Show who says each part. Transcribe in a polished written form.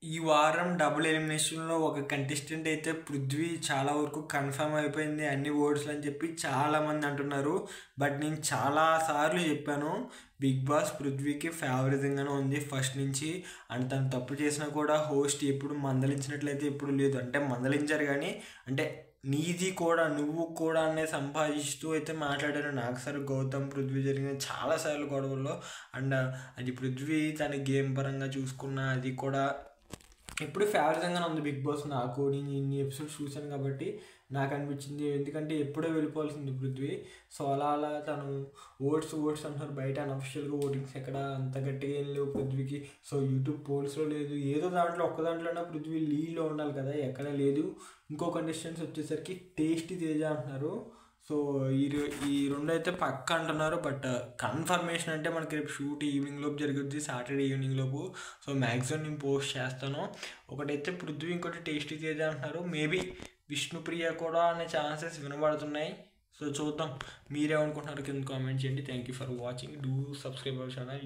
Speaker 1: ఈ వారం డబుల్ ఎలిమినేషన్లో ఒక కంటెస్టెంట్ అయితే పృథ్వీ చాలా వరకు కన్ఫర్మ్ అయిపోయింది అన్ని ఓట్స్లు అని చెప్పి చాలామంది అంటున్నారు. బట్ నేను చాలాసార్లు చెప్పాను, బిగ్ బాస్ పృథ్వీకి ఫేవరిజంగానే ఉంది ఫస్ట్ నుంచి. అండ్ తను తప్పు చేసినా కూడా హోస్ట్ ఎప్పుడు మందలించినట్లయితే ఎప్పుడు లేదు. అంటే మందలించారు కానీ అంటే నీది కూడా నువ్వు కూడా అనే సంపాదిస్తూ అయితే మాట్లాడారు. నాకు సార్ గౌతమ్ పృథ్వీ జరిగిన చాలాసార్లు గొడవల్లో. అండ్ అది పృథ్వీ తన గేమ్ పరంగా చూసుకున్న అది కూడా ఎప్పుడు ఫేవరెట్గానే ఉంది బిగ్ బాస్ నాకు. నేను ఇన్ని ఎపిసోడ్స్ చూశాను కాబట్టి నాకు అనిపించింది, ఎందుకంటే ఎప్పుడో వెళ్ళిపోవాల్సింది పృథ్వీ. సో అలా తను ఓట్స్ అంటున్నారు బయట, అన్అఫిషియల్గా ఓటింగ్స్ ఎక్కడ అంత గట్టిగా ఏం లేవు పృథ్వీకి. సో యూట్యూబ్ పోల్స్లో లేదు, ఏదో దాంట్లో ఒక్క దాంట్లోనే పృథ్వీ లీడ్లో ఉండాలి కదా, ఎక్కడ లేదు. ఇంకో కంటెస్టెంట్స్ వచ్చేసరికి టేస్టీ తేజ అంటున్నారు. సో ఈ రెండు అయితే పక్క అంటున్నారు. బట్ కన్ఫర్మేషన్ అంటే మనకి రేపు షూట్ ఈవినింగ్ లోపు జరుగుద్ది, సాటర్డే ఈవినింగ్ లోపు. సో మ్యాక్సిమం నేను పోస్ట్ చేస్తాను. ఒకటైతే పృథ్వీ, ఇంకోటి టేస్టీ తేజ అంటున్నారు. మేబీ విష్ణుప్రియ కూడా అనే ఛాన్సెస్ వినబడుతున్నాయి. సో చూద్దాం, మీరేమనుకుంటున్నారు కింద కామెంట్ చేయండి. Thank you for watching. Do subscribe our channel.